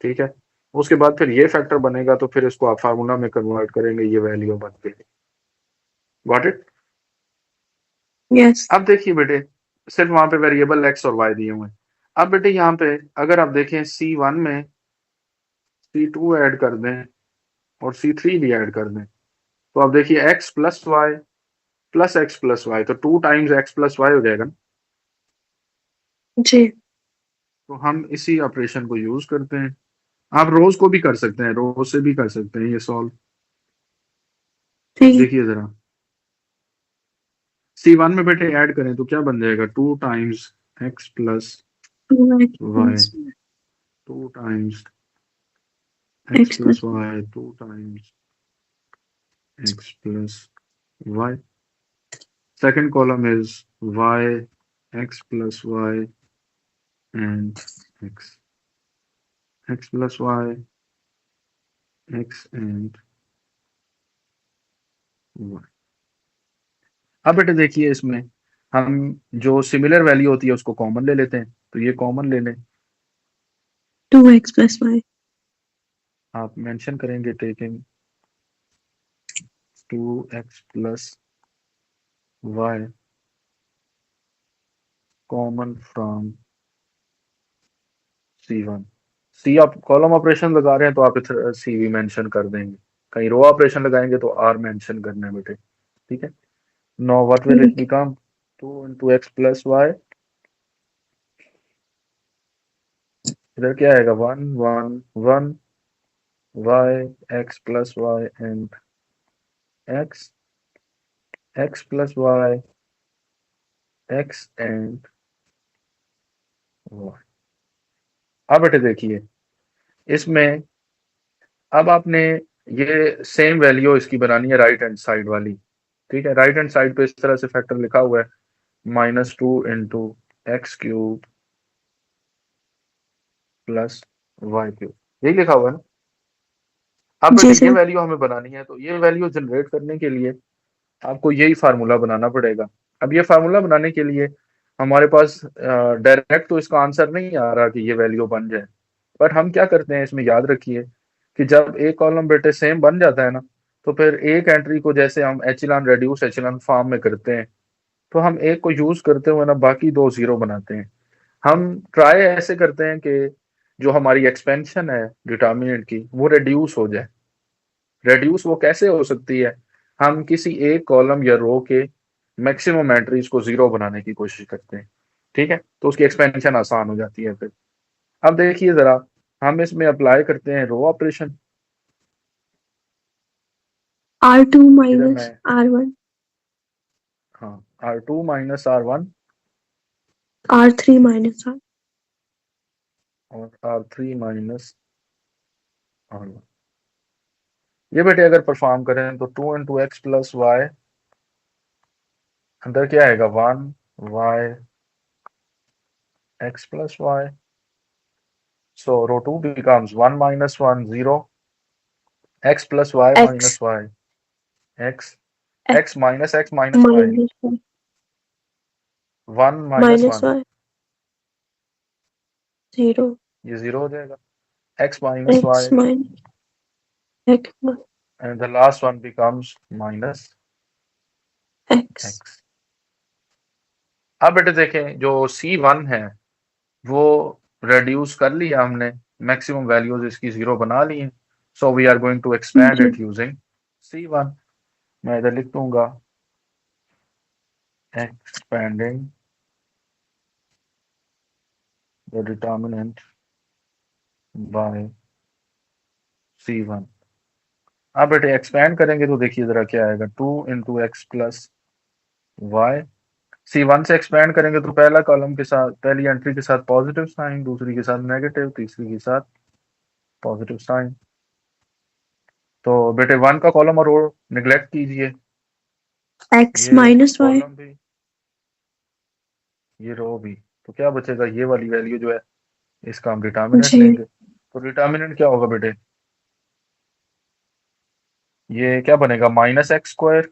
ठीक है, उसके बाद फिर ये फैक्टर बनेगा, तो फिर इसको आप फार्मूला में कन्वर्ट करेंगे, ये वैल्यू बन गई। Got it? यस। अब देखिए बेटे, सिर्फ वहां पे वेरिएबल एक्स और वाई दिए हुए हैं। अब बेटे यहाँ पे अगर आप देखें C1 में C2 ऐड कर दें और C3 भी ऐड कर दें, तो आप देखिए x plus y plus x plus y, तो 2 टाइम्स x प्लस वाई हो जाएगा ना। जी तो हम इसी ऑपरेशन को यूज करते हैं। आप रोज को भी कर सकते हैं, रोज से भी कर सकते हैं ये सॉल्व। ठीक है। देखिए जरा, C1 में बेटे ऐड करें तो क्या बन जाएगा, 2 times x plus 2x y, plus 2 times x x plus plus y, 2 times x plus y. Second column is y, x plus y, and x. X plus y, x and y. अब बेटे देखिए, इसमें हम जो similar value होती है उसको common ले लेते हैं, तो ये कॉमन ले लें। 2x plus y। आप मेंशन करेंगे taking 2x plus y common from C1। सी आप कॉलम ऑपरेशन लगा रहे हैं तो आप इधर सी भी मेंशन कर देंगे, कहीं रो ऑपरेशन लगाएंगे तो आर मेंशन करना है बेटे। ठीक है, नो व्हाट विल इट ठीक है। Become, 2 into x plus y, इधर क्या आएगा, 1 1 1 y x plus y and x, x plus y, x and y। अब बेटे देखिए, इसमें अब आपने ये सेम वैल्यू इसकी बनानी है राइट हैंड साइड वाली। ठीक है, राइट हैंड साइड पे इस तरह से फैक्टर लिखा हुआ है, -2 into x cube plus y cube, यही लिखा हुआ है ना। अब जी बेटे ये सर। वैल्यू हमें बनानी है, तो ये वैल्यू जनरेट करने के लिए आपको यही फार्मूला बनाना पड़ेगा। अब ये फार्मूला बनाने के लिए हमारे पास डायरेक्ट तो इसका आंसर नहीं आ रहा कि ये वैल्यू बन जाए, बट हम क्या करते हैं, इसमें याद रखिए कि जब एक कॉलम बेटे सेम बन जाता है ना, तो फिर एक एंट्री को जैसे हम एचिलॉन रेड्यूस एचिलॉन फॉर्म में करते हैं, तो हम एक को यूज करते हुए ना बाकी दो जीरो बनाते हैं। हम ट्राई ऐसे करते हैं कि जो हमारी एक्सपेंशन है डिटर्मिनेंट की वो रिड्यूस हो जाए। रिड्यूस वो कैसे हो सकती है, हम किसी एक कॉलम या रो के मैक्सिमम एंट्रीज को जीरो बनाने की कोशिश करते हैं। ठीक है, तो उसकी एक्सपेंशन आसान हो जाती है फिर। अब देखिए जरा, हम इसमें अप्लाई करते हैं रो ऑपरेशन। R2 इधर minus मैं, R1 हाँ, R2 - R1 R3 minus R। और R3 - R1। ये बेटे अगर परफॉर्म करें तो 2 into x plus y, अंदर क्या आएगा, 1 y x plus y, so row 2 becomes 1 minus 1 0, x plus y minus X y, x, X x minus y, minus Y 1 minus minus 1, Y 0 ये zero हो जाएगा, x minus y, X minus X and the last one becomes minus X। x। अब बेटे देखें, जो C1 है वो reduce कर लिया हमने, मैक्सिमम वैल्यूज इसकी 0 बना ली हैं, so we are going to expand it using C1। मैं इधर लिख दूंगा expanding the determinant by C1। अब बेटे एक्सपैंड करेंगे तो देखिए जरा क्या आएगा, 2 into x plus Y. C1 से एक्सपैंड करेंगे तो पहला कॉलम के साथ, पहली एंट्री के साथ पॉजिटिव साइन, दूसरी के साथ नेगेटिव, तीसरी के साथ पॉजिटिव साइन। तो बेटे 1 का कॉलम और रो निगलेक्ट कीजिए, x ये माइनस वाई। कॉलम भी ये रो भी, तो क्या बचेगा, ये वाली वैल्यू जो है इसका हम डिटर्मिनेंट जी लेंगे। तो डिटर्मिनेंट क्या होगा बेटे, ये क्या बनेगा, माइनस एक्स स्क्वायर।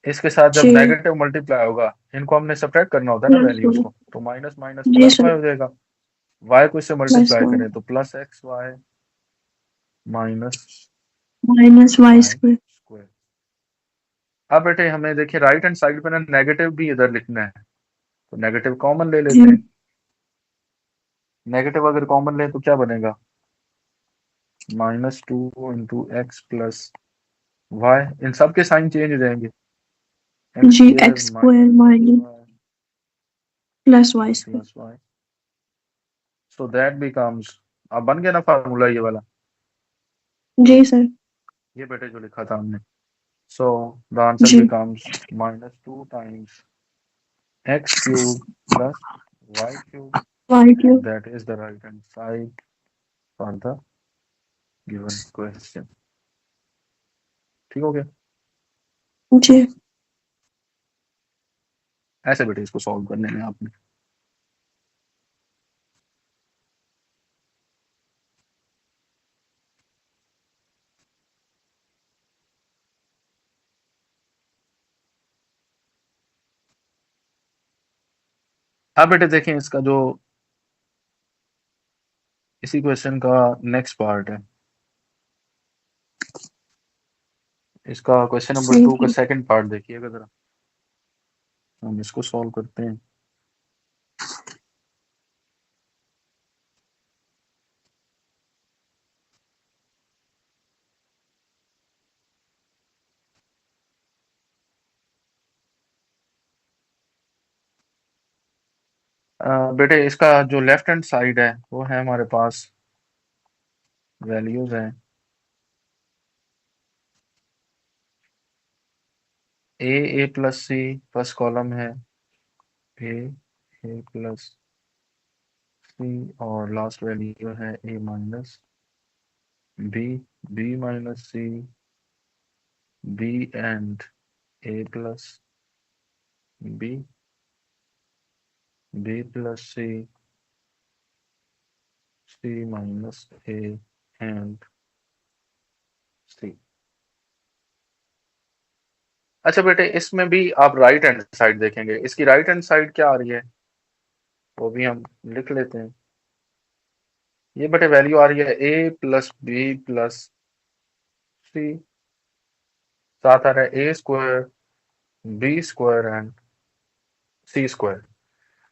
इसके साथ जब जी नेगेटिव मल्टीप्लाई होगा, इनको हमने सब्ट्रैक्ट करना होता है ना प्लस वैल्यूज वाई। को, तो माइनस माइनस जी प्लस सर, वाई हो जाएगा। वाई को इससे प्लस मल्टीप्लाई वाई करें तो plus x y minus minus y y square. Square. अब बेटे हमें देखिए राइट हैंड साइड पे ना नेगेटिव भी इधर लिखना है, तो नेगेटिव कॉमन ले जी लेते हैं। नेगेटिव अगर कॉमन लें तो क्या बनेगा, -2 इंटू एक्स प्लस वाई, इन सब के साइन चेंज हो जाएंगे, एक्स जी square x square minus minus y plus y square. Plus y, so that becomes, अब बन गया ना फार्मूला ये वाला, जी सर। ये बेटे जो लिखा था हमने। सो द आंसर जी becomes -2 times x cube plus y cube, y cube. That is the right hand side for the given question. ठीक हो गया, जी ऐसे बेटे इसको सॉल्व करने में आपने। अब बेटे देखें इसका जो इसी क्वेश्चन का नेक्स्ट पार्ट है, इसका क्वेश्चन नंबर 2 का जी सेकंड पार्ट देखिएगा जरा, हम इसको सॉल्व करते हैं। बेटे इसका जो लेफ्ट हैंड साइड है वो है हमारे पास, वैल्यूज हैं A plus C, first column है ए प्लस सी, और लास्ट वैल्यू है A minus B, B minus C, B and A plus B, B plus C, C minus A and C. अच्छा बेटे इसमें भी आप राइट हैंड साइड देखेंगे, इसकी राइट हैंड साइड क्या आ रही है वो भी हम लिख लेते हैं। ये बेटे वैल्यू आ रही है A plus B plus C, साथ आ रहा है A square B square and C square.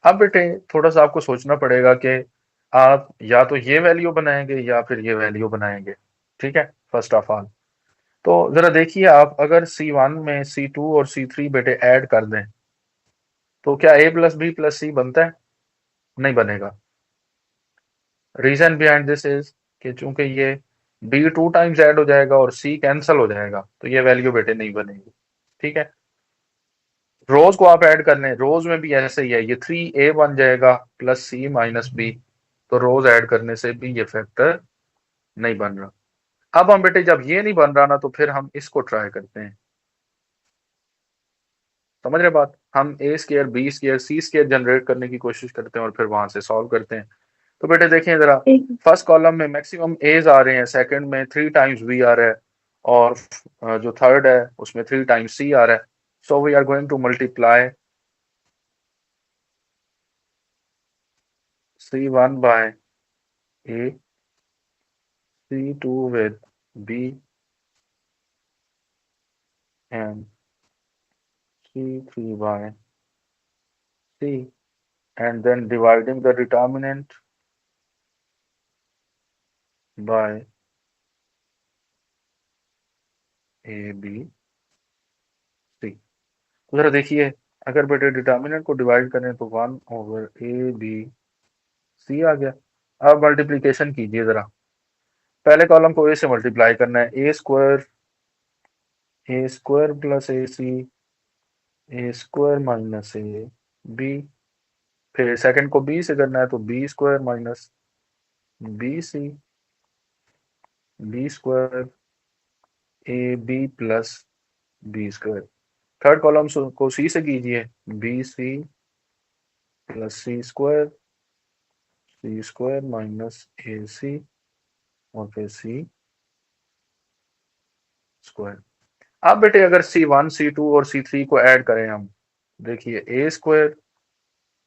अब बेटे थोड़ा सा आपको सोचना पड़ेगा कि आप या तो ये वैल्यू बनाएंगे या फिर ये वैल्यू बनाएंगे। ठीक है, फर्स्ट ऑफ ऑल तो जरा देखिए, आप अगर C1 में C2 और C3 बेटे ऐड कर दें तो क्या a प्लस बी प्लस सी बनता है, नहीं बनेगा। रीजन बिहाइंड दिस इज कि चूंकि ये b 2 टाइम्स ऐड हो जाएगा और c कैंसिल हो जाएगा, तो ये वैल्यू बेटे नहीं बनेगी। ठीक है, रोज को आप ऐड कर लें, रोज में भी ऐसे ही है, ये 3a बन जाएगा प्लस c माइनस बी, तो रोज ऐड करने से भी ये फैक्टर नहीं बन रहा। अब हम बेटे जब ये नहीं बन रहा ना, तो फिर हम इसको ट्राई करते हैं। समझ रहे बात, हम ए स्केयर बी स्केयर सी स्केयर जनरेट करने की कोशिश करते हैं और फिर वहां से सॉल्व करते हैं। तो बेटे देखें जरा, एक फर्स्ट कॉलम में मैक्सिमम एज आ रहे हैं, सेकंड में 3 टाइम्स बी आ रहा है, और जो थर्ड है उसमें 3 टाइम्स सी आ रहा है। So we are going to multiply C1 by A, C2 with B and C3 by C, and then dividing the determinant by A B C. तो जरा देखिए, अगर बेटे डिटर्मिनेंट को डिवाइड करें तो 1/a b c आ गया। अब मल्टीप्लीकेशन कीजिए जरा। पहले कॉलम को ए से मल्टीप्लाई करना है, A square plus A square minus A B. फिर सेकंड को बी से करना है तो b² minus b square A B plus b²। Third column को सी से कीजिए, bc plus c² minus ac और फिर c²। अब बेटे अगर C1 C2 और C3 को ऐड करें हम, देखिए a²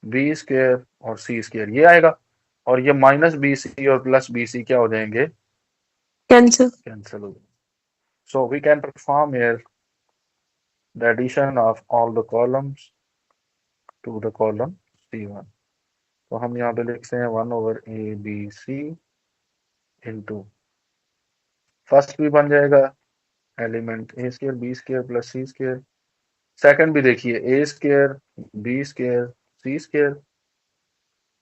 b² और c² ये आएगा, और ये माइनस bc और प्लस bc क्या हो जाएंगे, कैंसिल। कैंसिल हो जाएंगे। So we can perform here the addition of all the columns to the column C1। तो हम यहाँ पे लिखते हैं 1/a b c into, first भी बन जाएगा element a² b² plus c²। Second भी देखिए a² b² c²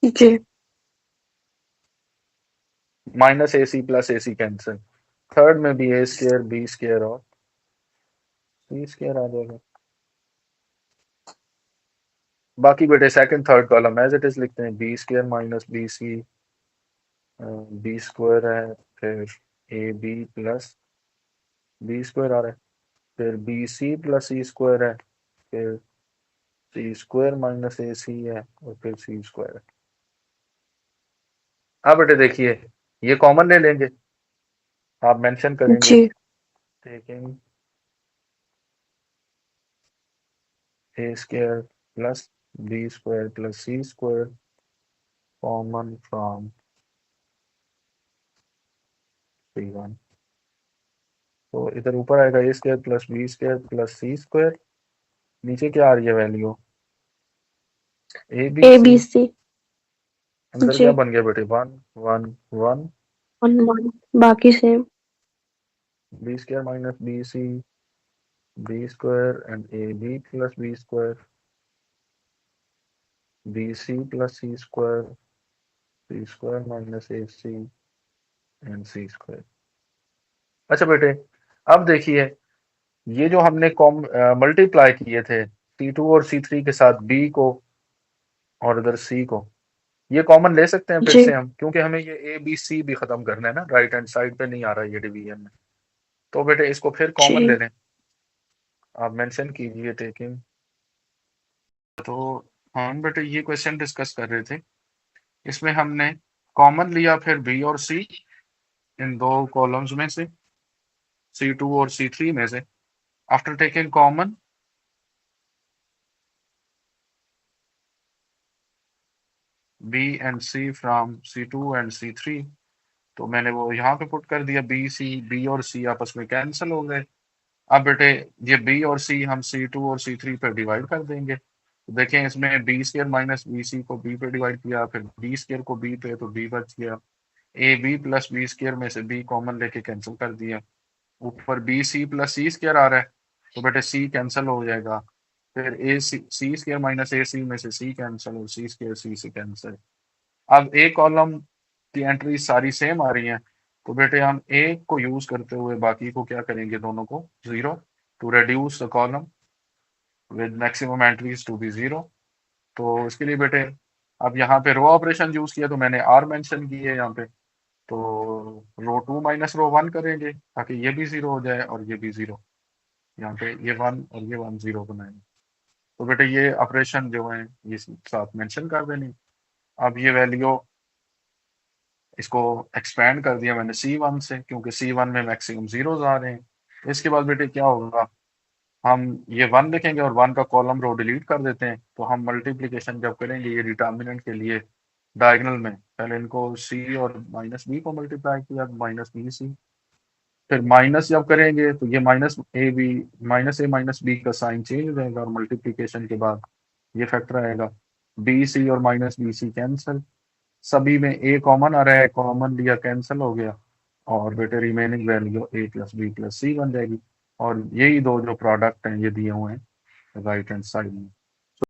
जी। Minus ac plus ac cancel. Third में भी a² b² और c² आ जाएगा। बाकी बेटे second third column as it is लिखते हैं, b² माइनस bc b² है, फिर ab प्लस b² आ रहा है, फिर bc प्लस c² है, फिर c² माइनस ac है, और फिर c² है। अब बेटे देखिए, ये कॉमन ले लेंगे, आप मेंशन करेंगे, जी। Taking a² plus b² plus c² common from C1। तो इधर ऊपर आएगा a² plus b² plus c², नीचे क्या आ रही है value, A B A C. B C. अंदर जी। क्या बन गया बेटे, 1 1 1, 1 1 बाकी same. b² minus bc b² and ab plus b² bc plus c² minus ac and c²। अच्छा बेटे, अब देखिए, ये जो हमने मल्टीप्लाई किए थे C2 और C3 के साथ b को और इधर c को, ये कॉमन ले सकते हैं फिर जी। से हम, क्योंकि हमें ये ए बी सी भी खत्म करना है ना, राइट हैंड साइड पे नहीं आ रहा है ये डिवीजन में। तो बेटे इसको फिर कॉमन ले जी। लें, आप मेंशन कीजिए टेकिंग। तो हम बेटे ये क्वेश्चन डिस्कस कर रहे थे, इसमें हमने कॉमन लिया फिर बी और सी, इन दो कॉलम्स में से, C2 और C3 में से। After taking common B and C from C2 and C3, तो मैंने वो यहाँ पे पुट कर दिया, B और C आपस में कैंसिल हो गए। अब बेटे ये B और C हम C2 और C3 पे डिवाइड कर देंगे, तो देखें इसमें b² माइनस bc को b पे डिवाइड किया, फिर b² को b पे, तो b बच गया। ab प्लस b² में से b कॉमन लेके कैंसिल कर दिया, ऊपर bc प्लस c² आ रहा है, तो बेटे c कैंसिल हो जाएगा। फिर a c² माइनस ac में से c कैंसिल और c² c से कैंसिल। अब ए कॉलम की एंट्री सारी सेम आ रही हैं, तो बेटे हम ए को यूज करते हुए बाकी को क्या करेंगे, दोनों को zero, to reduce the column with maximum entries to be zero. तो इसके लिए बेटे अब यहाँ पे रो ऑपरेशन यूज किया, तो मैंने आर मेंशन की है यहाँ पे, तो रो 2 माइनस रो 1 करेंगे ताकि ये भी जीरो हो जाए और ये भी जीरो, यहाँ पे ये 1 और ये 1 जीरो बनाएंगे। तो बेटे ये ऑपरेशन जो है ये साथ मेंशन कर देनी। अब ये वैल्यू, इसको एक्सपेंड कर दिया मैंने C1 से, क्योंकि C1 में मैक्सिमम जीरोज आ रहे हैं। इसके बाद बेटे क्या होगा, हम ये 1 लिखेंगे और 1 का कॉलम रो डिलीट कर देते हैं, तो हम मल्टीप्लीकेशन जब करेंगे ये डिटर्मिनेंट के लिए डायगोनल में, पहले इनको c और माइनस बी को मल्टीप्लाई किया, माइनस बी सी, फिर माइनस जब करेंगे तो ये माइनस ए माइनस बी का साइन चेंज हो जाएगा, और मल्टीप्लीकेशन के बाद ये फैक्टर आएगा, बी सी और माइनस बी सी कैंसिल, सभी में ए कॉमन आ रहा है, कॉमन लिया कैंसिल हो गया, और बेटे रिमेनिंग वैल्यू ए प्लस बी प्लस सी बन जाएगी। और यही दो जो प्रोडक्ट हैं ये दिए हुए हैं राइट हैंड साइड में।